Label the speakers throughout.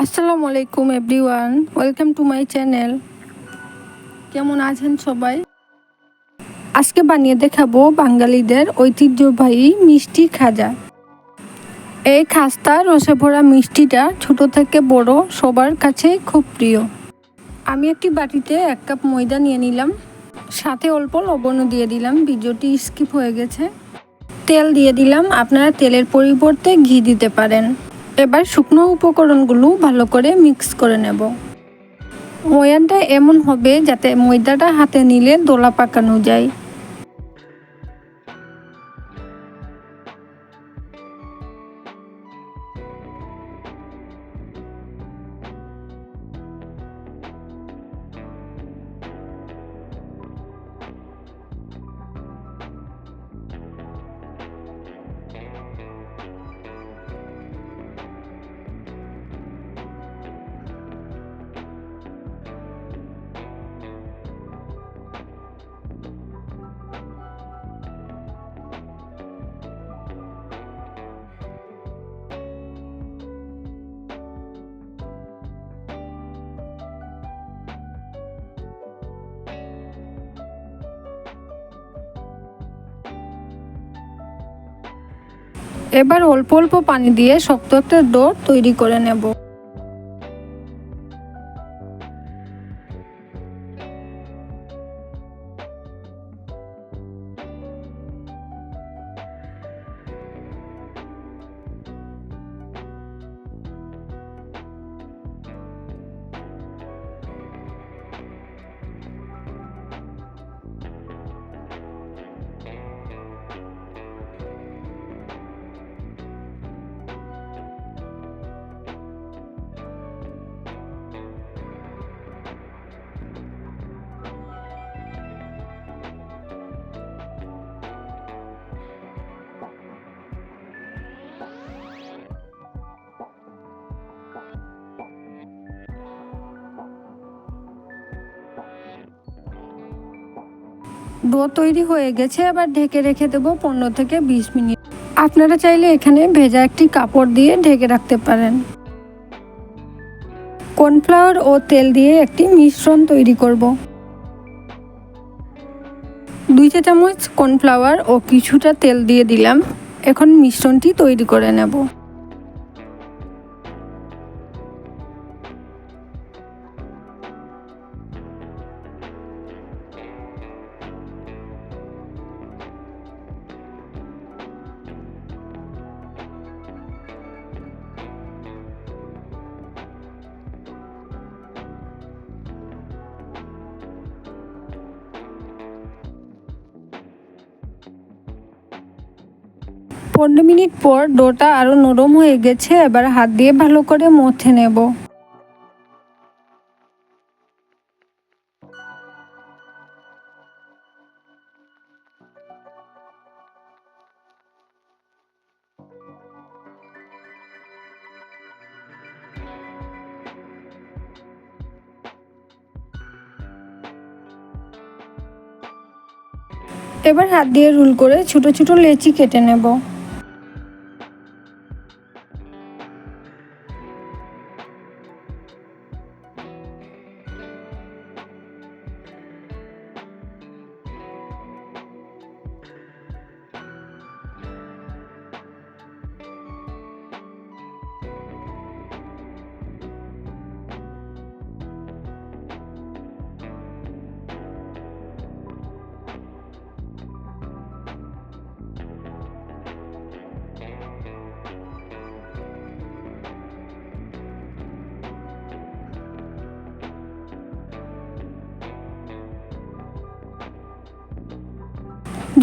Speaker 1: আসসালামু আলাইকুম everyone, welcome to my channel. কেমন আছেন সবাই? আজকে বানিয়ে দেখাবো বাঙালিদের ঐতিহ্যবাহী মিষ্টি খাজা। এই খাস্তা রসে ভরা মিষ্টিটা ছোট থেকে বড় সবার কাছেই খুব প্রিয়। আমি একটি বাটিতে 1 কাপ ময়দা নিয়ে নিলাম, সাথে অল্প লবণও দিয়ে দিলাম, ভিডিওটি স্কিপ হয়ে গেছে। তেল দিয়ে দিলাম, আপনারা তেলের পরিবর্তে ঘি দিতে পারেন। এবার শুকনো উপকরণগুলো ভালো করে মিক্স করে নেব। ময়ানটা এমন হবে যাতে ময়দাটা হাতে নিলে দোলা পাকানো যায়। এবার অল্প অল্প পানি দিয়ে শক্ত একটা ডো তৈরি করে নেব। ডো তৈরি হয়ে গেছে, এবার ঢেকে রেখে দেবো 15 থেকে 20 মিনিট। আপনারা চাইলে এখানে ভেজা একটি কাপড় দিয়ে ঢেকে রাখতে পারেন। কর্নফ্লাওয়ার ও তেল দিয়ে একটি মিশ্রণ তৈরি করব। 2 চা চামচ কর্নফ্লাওয়ার ও কিছুটা তেল দিয়ে দিলাম। এখন মিশ্রণটি তৈরি করে নেব। পনেরো মিনিট পর ডোটা আরও নরম হয়ে গেছে, এবার হাত দিয়ে ভালো করে মথে নেব। এবার হাত দিয়ে রোল করে ছোট ছোট লেচি কেটে নেব।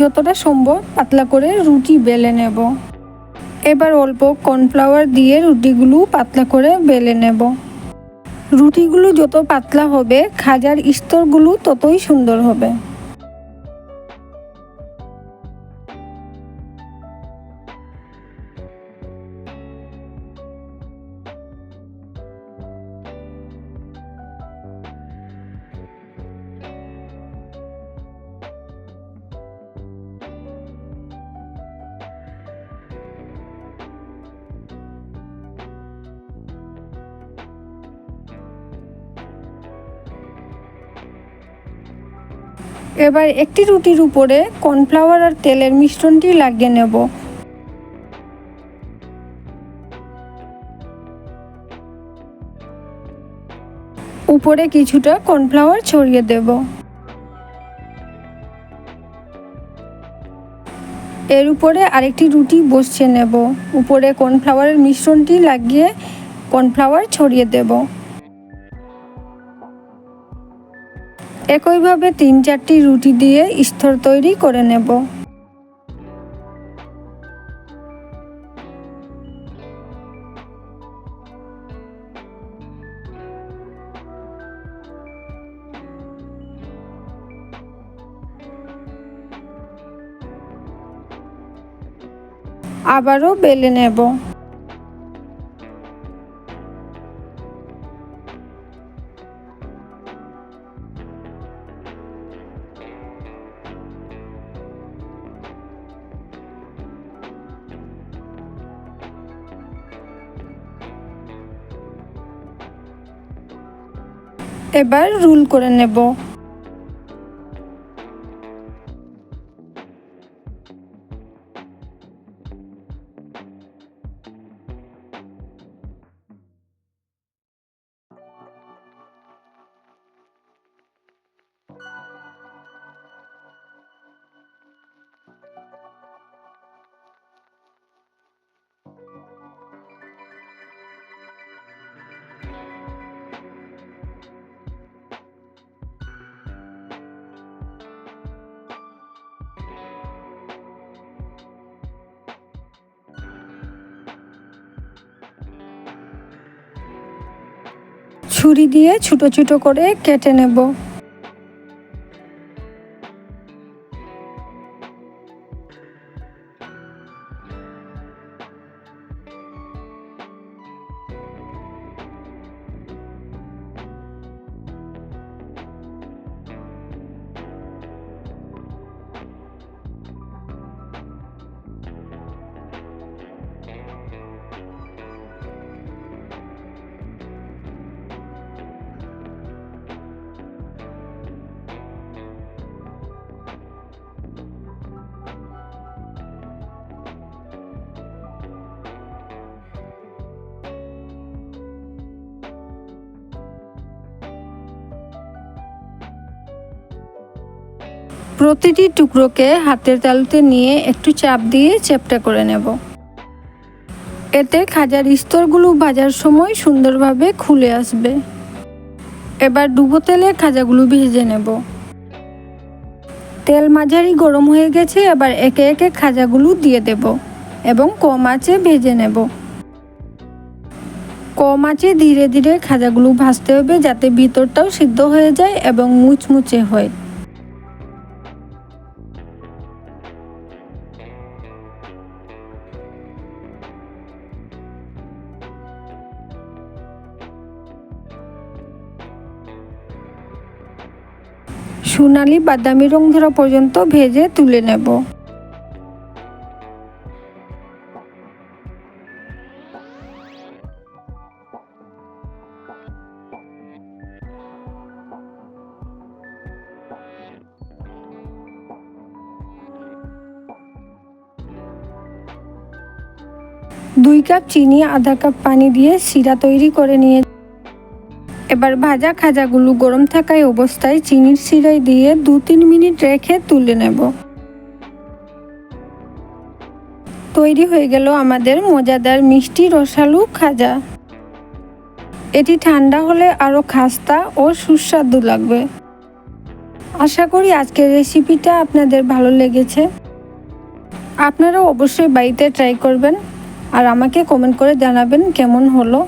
Speaker 1: যতটা সম্ভব পাতলা করে রুটি বেলে নেব। এবার অল্প কর্নফ্লাওয়ার দিয়ে রুটিগুলো পাতলা করে বেলে নেব। রুটিগুলো যত পাতলা হবে খাজার স্তরগুলো ততই সুন্দর হবে। এবার একটি রুটির উপরে কর্নফ্লাওয়ার আর তেলের মিশ্রণটি লাগিয়ে নেব। উপরে কিছুটা কর্নফ্লাওয়ার ছড়িয়ে দেব। এর উপরে আরেকটি রুটি বসিয়ে নেব। উপরে কর্নফ্লাওয়ারের মিশ্রণটি লাগিয়ে কর্নফ্লাওয়ার ছড়িয়ে দেব। একইভাবে 3-4টি রুটি দিয়ে স্তর তৈরি করে নেব। আবারও বেলে নেব। এবার রোল করে নেব। ছুরি দিয়ে ছোট ছোট করে কেটে নেব। প্রতিটি টুকরোকে হাতের তালুতে নিয়ে একটু চাপ দিয়ে চ্যাপ্টা করে নেব। এতে খাজার স্তরগুলো ভাজার সময় সুন্দরভাবে খুলে আসবে। এবার ডুবো তেলে খাজাগুলো ভেজে নেব। তেল মাঝারি গরম হয়ে গেছে। এবার একে একে খাজাগুলো দিয়ে দেব এবং কম আঁচে ভেজে নেব। কম আঁচে ধীরে ধীরে খাজাগুলো ভাজতে হবে, যাতে ভিতরটাও সিদ্ধ হয়ে যায় এবং মুচমুচে হয়। সোনালি বাদামি রং ধরা পর্যন্ত ভেজে তুলে নেব। 2 কাপ চিনি, আধা কাপ পানি দিয়ে শিরা তৈরি করে নিয়ে এবার ভাজা খাজাগুলো গরম থাকায় অবস্থায় চিনির শিরায় দিয়ে 2-3 মিনিট রেখে তুলে নেব। তৈরি হয়ে গেল আমাদের মজাদার মিষ্টি রসালো খাজা। এটি ঠান্ডা হলে আরও খাস্তা ও সুস্বাদু লাগবে। আশা করি আজকের রেসিপিটা আপনাদের ভালো লেগেছে। আপনারাও অবশ্যই বাড়িতে ট্রাই করবেন আর আমাকে কমেন্ট করে জানাবেন কেমন হলো।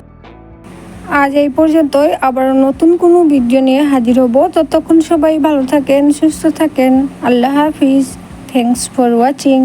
Speaker 1: আজ এই পর্যন্তই, আবারও নতুন কোনো ভিডিও নিয়ে হাজির হব। ততক্ষণ সবাই ভালো থাকেন, সুস্থ থাকেন। আল্লাহ হাফিজ। Thanks for watching.